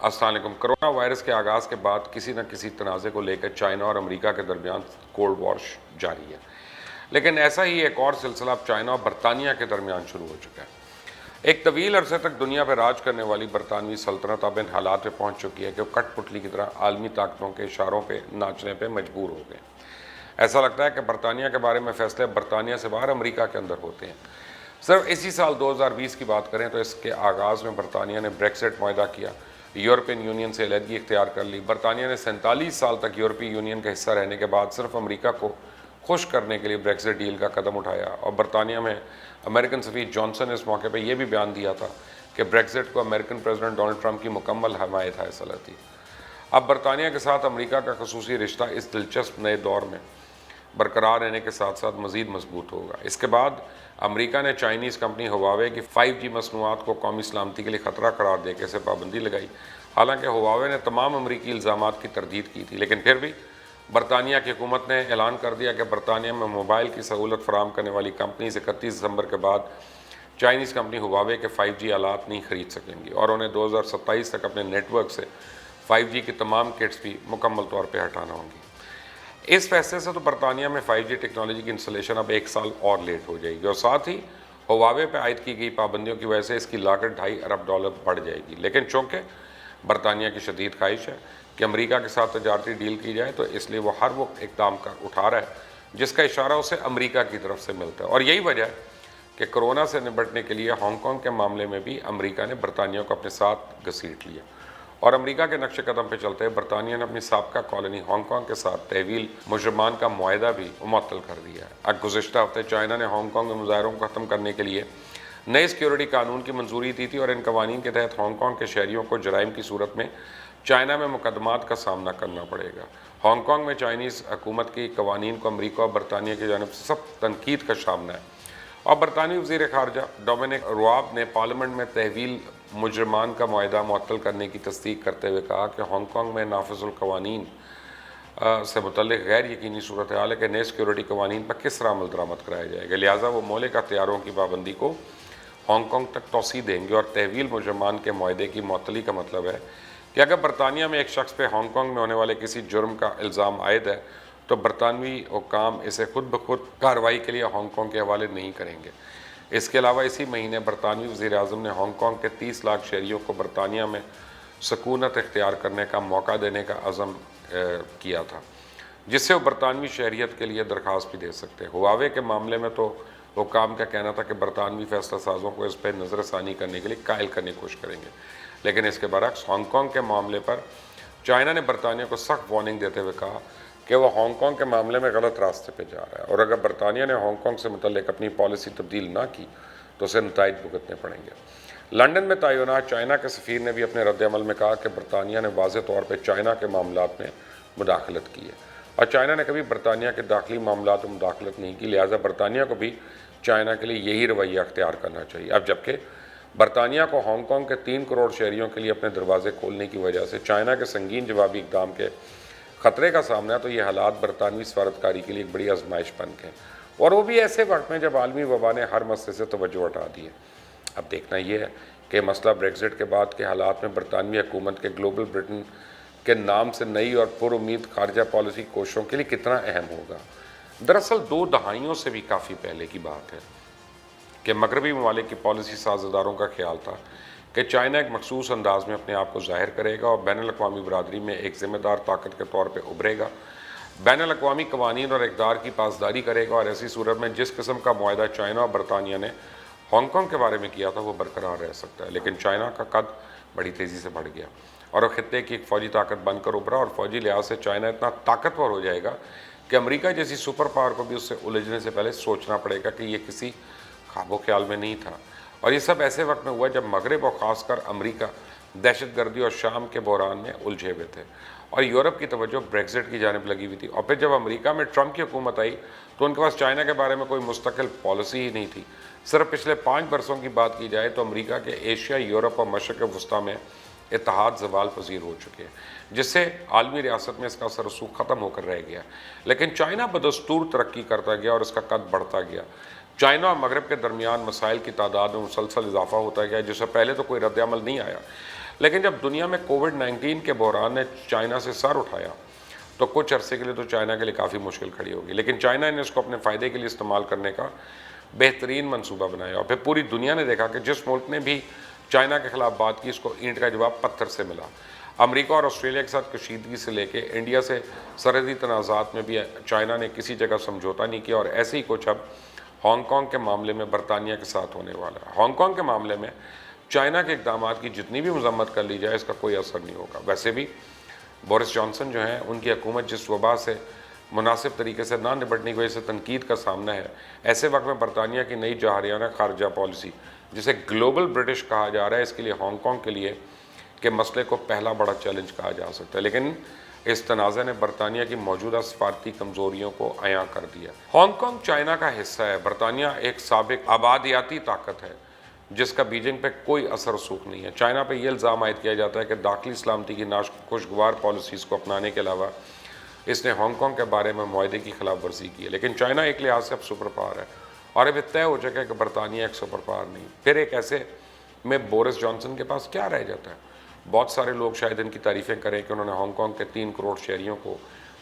السلام علیکم۔ Corona virus کے آغاز کے بعد کسی نہ کسی تنازع کو لے کر چائنا اور امریکہ کے درمیان کولڈ وار جاری ہے، لیکن ایسا ہی ایک اور سلسلہ اب چائنا اور برطانیہ کے درمیان شروع ہو چکا ہے۔ ایک طویل عرصے تک دنیا پہ راج کرنے والی برطانوی سلطنت اب ان حالات پہ پہنچ چکی ہے کہ وہ کٹ پتلی کی طرح عالمی طاقتوں کے اشاروں پہ ناچنے پہ مجبور ہو گئے۔ ایسا لگتا ہے کہ برطانیہ کے بارے میں فیصلے برطانیہ سے باہر امریکہ کے اندر ہوتے ہیں۔ صرف اسی سال 2020 کی بات کریں تو اس کے آغاز میں برطانیہ نے بریکسٹ معاہدہ کیا، یورپین یونین سے علیحدگی اختیار کر لی۔ برطانیہ نے 47 سال تک یورپی یونین کا حصہ رہنے کے بعد صرف امریکہ کو خوش کرنے کے لیے بریکسٹ ڈیل کا قدم اٹھایا، اور برطانیہ میں امریکن سفیر جانسن نے اس موقع پہ یہ بھی بیان دیا تھا کہ بریکسٹ کو امریکن پریزیڈنٹ ڈونلڈ ٹرمپ کی مکمل حمایت حاصل تھی۔ اب برطانیہ کے ساتھ امریکہ کا خصوصی رشتہ اس دلچسپ نئے دور میں برقرار رہنے کے ساتھ ساتھ مزید مضبوط ہوگا۔ اس کے بعد امریکہ نے چائنیز کمپنی ہواوے کی 5G مصنوعات کو قومی سلامتی کے لیے خطرہ قرار دے کے اسے پابندی لگائی۔ حالانکہ ہواوے نے تمام امریکی الزامات کی تردید کی تھی، لیکن پھر بھی برطانیہ کی حکومت نے اعلان کر دیا کہ برطانیہ میں موبائل کی سہولت فراہم کرنے والی کمپنی 31 دسمبر کے بعد چائنیز کمپنی ہواوے کے 5G آلات نہیں خرید سکیں گی، اور انہیں 2027 تک اپنے نیٹ ورک سے 5G کی تمام کٹس بھی مکمل طور پہ ہٹانا ہوں گی۔ اس فیصلے سے تو برطانیہ میں 5G ٹیکنالوجی کی انسٹالیشن اب 1 سال اور لیٹ ہو جائے گی، اور ساتھ ہی ہواوے پہ عائد کی گئی پابندیوں کی وجہ سے اس کی لاگت $2.5 ارب بڑھ جائے گی۔ لیکن چونکہ برطانیہ کی شدید خواہش ہے کہ امریکہ کے ساتھ تجارتی ڈیل کی جائے، تو اس لیے وہ ہر وہ اقدام اٹھا رہا ہے جس کا اشارہ اسے امریکہ کی طرف سے ملتا ہے۔ اور یہی وجہ ہے کہ کرونا سے نمٹنے کے لیے ہانگ کانگ کے معاملے میں بھی امریکہ نے برطانیہ کو اپنے ساتھ گھسیٹ لیا، اور امریکہ کے نقش قدم پہ چلتے ہوئے برطانیہ نے اپنی سابقہ کالونی ہانگ کانگ کے ساتھ تحویل مجرمان کا معاہدہ بھی معطل کر دیا ہے۔ اب گزشتہ ہفتے چائنا نے ہانگ کانگ میں مظاہروں کو ختم کرنے کے لیے نئے سیکیورٹی قانون کی منظوری دی تھی، اور ان قوانین کے تحت ہانگ کانگ کے شہریوں کو جرائم کی صورت میں چائنا میں مقدمات کا سامنا کرنا پڑے گا۔ ہانگ کانگ میں چائنیز حکومت کی قوانین کو امریکہ اور برطانیہ کی جانب سے سخت تنقید کا سامنا ہے، اور برطانوی وزیر خارجہ ڈومینک رواب نے پارلیمنٹ میں تحویل مجرمان کا معاہدہ معطل کرنے کی تصدیق کرتے ہوئے کہا کہ ہانگ کانگ میں نافذ القوانین سے متعلق غیر یقینی صورتحال ہے کہ نئے سیکیورٹی قوانین پر کس طرح عمل درآمد کرایا جائے گا، لہٰذا وہ مولک ہتھیاروں کی پابندی کو ہانگ کانگ تک توسیع دیں گے۔ اور تحویل مجرمان کے معاہدے کی معطلی کا مطلب ہے کہ اگر برطانیہ میں ایک شخص پہ ہانگ کانگ میں ہونے والے کسی جرم کا الزام عائد ہے تو برطانوی حکام اسے خود بخود کارروائی کے لیے ہانگ کانگ کے حوالے نہیں کریں گے۔ اس کے علاوہ اسی مہینے برطانوی وزیر اعظم نے ہانگ کانگ کے 30 لاکھ شہریوں کو برطانیہ میں سکونت اختیار کرنے کا موقع دینے کا عزم کیا تھا، جس سے وہ برطانوی شہریت کے لیے درخواست بھی دے سکتے ہیں۔ ہواوے کے معاملے میں تو حکام کا کہنا تھا کہ برطانوی فیصلہ سازوں کو اس پہ نظر ثانی کرنے کے لیے قائل کرنے کی کوشش کریں گے، لیکن اس کے برعکس ہانگ کانگ کے معاملے پر چائنا نے برطانیہ کو سخت وارننگ دیتے ہوئے کہا کہ وہ ہانگ کانگ کے معاملے میں غلط راستے پہ جا رہا ہے، اور اگر برطانیہ نے ہانگ کانگ سے متعلق اپنی پالیسی تبدیل نہ کی تو اسے نتائج بھگتنے پڑیں گے۔ لندن میں تعینات چائنا کے سفیر نے بھی اپنے رد عمل میں کہا کہ برطانیہ نے واضح طور پہ چائنا کے معاملات میں مداخلت کی ہے، اور چائنا نے کبھی برطانیہ کے داخلی معاملات میں مداخلت نہیں کی، لہٰذا برطانیہ کو بھی چائنا کے لیے یہی رویہ اختیار کرنا چاہیے۔ اب جبکہ برطانیہ کو ہانگ کانگ کے 3 کروڑ شہریوں کے لیے اپنے دروازے کھولنے کی وجہ سے چائنا کے سنگین جوابی اقدام کے خطرے کا سامنا ہے، تو یہ حالات برطانوی سفارتکاری کے لیے ایک بڑی آزمائش بن گئے، اور وہ بھی ایسے وقت میں جب عالمی وبا نے ہر مسئلے سے توجہ ہٹا دی ہے۔ اب دیکھنا یہ ہے کہ مسئلہ بریکزٹ کے بعد کے حالات میں برطانوی حکومت کے گلوبل برٹن کے نام سے نئی اور پر امید خارجہ پالیسی کوششوں کے لیے کتنا اہم ہوگا۔ دراصل 2 دہائیوں سے بھی کافی پہلے کی بات ہے کہ مغربی ممالک کی پالیسی سازداروں کا خیال تھا کہ چائنا ایک مخصوص انداز میں اپنے آپ کو ظاہر کرے گا اور بین الاقوامی برادری میں ایک ذمہ دار طاقت کے طور پہ ابھرے گا، بین الاقوامی قوانین اور اقدار کی پاسداری کرے گا، اور ایسی صورت میں جس قسم کا معاہدہ چائنا اور برطانیہ نے ہانگ کانگ کے بارے میں کیا تھا وہ برقرار رہ سکتا ہے۔ لیکن چائنا کا قد بڑی تیزی سے بڑھ گیا، اور وہ خطے کی ایک فوجی طاقت بن کر ابھرا، اور فوجی لحاظ سے چائنا اتنا طاقتور ہو جائے گا کہ امریکہ جیسی سپر پاور کو بھی اس سے الجھنے سے پہلے سوچنا پڑے گا کہ یہ کسی خواب و خیال میں نہیں تھا۔ اور یہ سب ایسے وقت میں ہوا جب مغرب اور خاص کر امریکہ دہشت گردی اور شام کے بحران میں الجھے ہوئے تھے، اور یورپ کی توجہ بریکزٹ کی جانب لگی ہوئی تھی۔ اور پھر جب امریکہ میں ٹرمپ کی حکومت آئی تو ان کے پاس چائنا کے بارے میں کوئی مستقل پالیسی ہی نہیں تھی۔ صرف پچھلے 5 برسوں کی بات کی جائے تو امریکہ کے ایشیا، یورپ اور مشرق وسطیٰ میں اتحاد زوال پذیر ہو چکے ہیں، جس سے عالمی ریاست میں اس کا اثر رسوخ ختم ہو کر رہ گیا۔ لیکن چائنا بدستور ترقی کرتا گیا اور اس کا قد بڑھتا گیا۔ چائنا اور مغرب کے درمیان مسائل کی تعداد میں مسلسل اضافہ ہوتا گیا، جس سے پہلے تو کوئی رد عمل نہیں آیا، لیکن جب دنیا میں کووڈ-19 کے بحران نے چائنا سے سر اٹھایا تو کچھ عرصے کے لیے تو چائنا کے لیے کافی مشکل کھڑی ہوگی، لیکن چائنا نے اس کو اپنے فائدے کے لیے استعمال کرنے کا بہترین منصوبہ بنایا، اور پھر پوری دنیا نے دیکھا کہ جس ملک نے بھی چائنا کے خلاف بات کی اس کو اینٹ کا جواب پتھر سے ملا۔ امریکہ اور آسٹریلیا کے ساتھ کشیدگی سے لے کے انڈیا سے سرحدی تنازعات میں بھی چائنا نے کسی جگہ سمجھوتا نہیں کیا، اور ایسے ہی کچھ اب ہانگ کانگ کے معاملے میں برطانیہ کے ساتھ ہونے والا ہے۔ ہانگ کانگ کے معاملے میں چائنا کے اقدامات کی جتنی بھی مذمت کر لی جائے اس کا کوئی اثر نہیں ہوگا۔ ویسے بھی بورس جانسن جو ہیں ان کی حکومت جس وبا سے مناسب طریقے سے نہ نپٹنے کی وجہ سے تنقید کا سامنا ہے، ایسے وقت میں برطانیہ کی نئی جارحانہ خارجہ پالیسی جسے گلوبل برٹش کہا جا رہا ہے، اس کے لیے ہانگ کانگ کے لیے کہ مسئلے کو پہلا بڑا چیلنج کہا جا سکتا ہے، لیکن اس تنازع نے برطانیہ کی موجودہ سفارتی کمزوریوں کو عیاں کر دیا۔ ہانگ کانگ چائنا کا حصہ ہے، برطانیہ ایک سابق آبادیاتی طاقت ہے جس کا بیجنگ پہ کوئی اثر رسوخ نہیں ہے۔ چائنا پہ یہ الزام عائد کیا جاتا ہے کہ داخلی سلامتی کی ناخوشگوار پالیسیز کو اپنانے کے علاوہ اس نے ہانگ کانگ کے بارے میں معاہدے کی خلاف ورزی کی ہے، لیکن چائنا ایک لحاظ سے اب سپر پاور ہے، اور اب طے ہو چکا ہے کہ برطانیہ ایک سپر پاور نہیں۔ پھر ایک ایسے میں بورس جانسن کے پاس کیا رہ جاتا ہے؟ بہت سارے لوگ شاید ان کی تعریفیں کریں کہ انہوں نے ہانگ کانگ کے 3 کروڑ شہریوں کو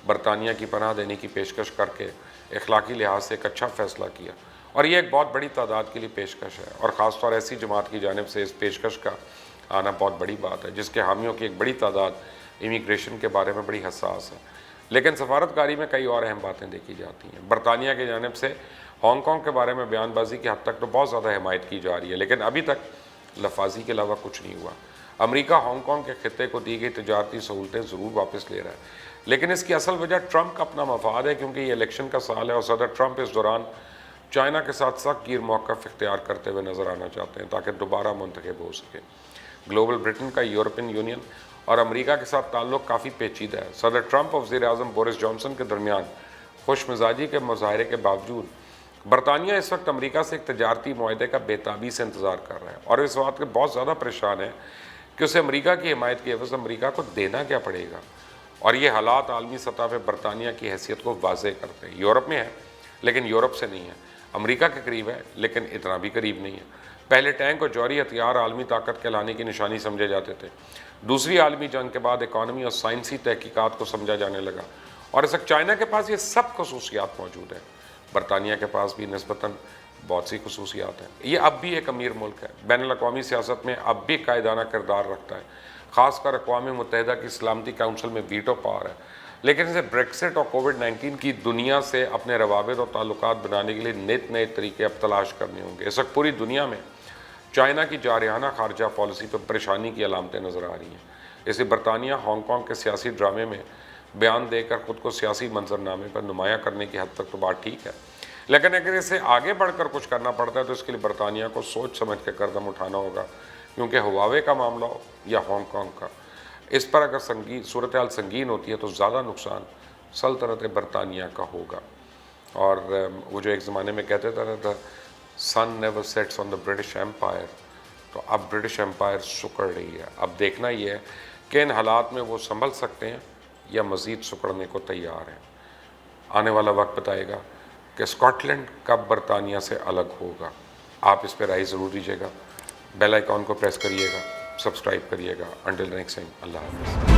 برطانیہ کی پناہ دینے کی پیشکش کر کے اخلاقی لحاظ سے ایک اچھا فیصلہ کیا، اور یہ ایک بہت بڑی تعداد کے لیے پیشکش ہے، اور خاص طور ایسی جماعت کی جانب سے اس پیشکش کا آنا بہت بڑی بات ہے جس کے حامیوں کی ایک بڑی تعداد امیگریشن کے بارے میں بڑی حساس ہے۔ لیکن سفارتکاری میں کئی اور اہم باتیں دیکھی جاتی ہیں۔ برطانیہ کی جانب سے ہانگ کانگ کے بارے میں بیان بازی کی حد تک تو بہت زیادہ حمایت کی جا رہی ہے، لیکن ابھی تک لفاظی کے علاوہ کچھ نہیں ہوا۔ امریکہ ہانگ کانگ کے خطے کو دی گئی تجارتی سہولتیں ضرور واپس لے رہا ہے، لیکن اس کی اصل وجہ ٹرمپ کا اپنا مفاد ہے، کیونکہ یہ الیکشن کا سال ہے اور صدر ٹرمپ اس دوران چائنا کے ساتھ سخت گیر موقف اختیار کرتے ہوئے نظر آنا چاہتے ہیں تاکہ دوبارہ منتخب ہو سکے۔ گلوبل برٹن کا یورپین یونین اور امریکہ کے ساتھ تعلق کافی پیچیدہ ہے۔ صدر ٹرمپ اور وزیر اعظم بورس جانسن کے درمیان خوش مزاجی کے مظاہرے کے باوجود برطانیہ اس وقت امریکہ سے ایک تجارتی معاہدے کا بے تابی سے انتظار کر رہا ہے، اور اس بات کے بہت زیادہ پریشان ہے کہ اسے امریکہ کی حمایت کی عوض امریکہ کو دینا کیا پڑے گا، اور یہ حالات عالمی سطح پہ برطانیہ کی حیثیت کو واضح کرتے ہیں۔ یورپ میں ہے لیکن یورپ سے نہیں ہے، امریکہ کے قریب ہے لیکن اتنا بھی قریب نہیں ہے۔ پہلے ٹینک اور جوہری ہتھیار عالمی طاقت کے لانے کی نشانی سمجھے جاتے تھے، دوسری عالمی جنگ کے بعد اکانومی اور سائنسی تحقیقات کو سمجھا جانے لگا، اور اس وقت چائنا کے پاس یہ سب خصوصیات موجود ہیں۔ برطانیہ کے پاس بھی نسبتاً بہت سی خصوصیات ہیں۔ یہ اب بھی ایک امیر ملک ہے، بین الاقوامی سیاست میں اب بھی قائدانہ کردار رکھتا ہے، خاص کر اقوام متحدہ کی سلامتی کونسل میں ویٹو پاور ہے، لیکن اسے بریکسٹ اور کووڈ-19 کی دنیا سے اپنے روابط اور تعلقات بنانے کے لیے نت نئے طریقے اب تلاش کرنے ہوں گے۔ اس وقت پوری دنیا میں چائنا کی جارحانہ خارجہ پالیسی پر پریشانی کی علامتیں نظر آ رہی ہیں۔ اسے برطانیہ ہانگ کانگ کے سیاسی ڈرامے میں بیان دے کر خود کو سیاسی منظرنامے پر نمایاں کرنے کی حد تک تو بات ٹھیک ہے، لیکن اگر اسے آگے بڑھ کر کچھ کرنا پڑتا ہے تو اس کے لیے برطانیہ کو سوچ سمجھ کے قدم اٹھانا ہوگا، کیونکہ ہواوے کا معاملہ ہو یا ہانگ کانگ کا، اس پر اگر صورتحال سنگین ہوتی ہے تو زیادہ نقصان سلطنت برطانیہ کا ہوگا۔ اور وہ جو ایک زمانے میں کہتے تھے sun never sets on the British empire, تو اب برٹش ایمپائر سکڑ رہی ہے۔ اب دیکھنا یہ ہے کہ ان حالات میں وہ سنبھل سکتے ہیں یا مزید سکڑنے کو تیار ہیں۔ آنے والا وقت بتائے گا کہ اسکاٹ لینڈ کب برطانیہ سے الگ ہوگا۔ آپ اس پہ رائے ضرور دیجیے گا، بیل آئیکن کو پریس کریے گا، سبسکرائب کریے گا۔ انٹل نیکسٹ ٹائم، اللہ حافظ۔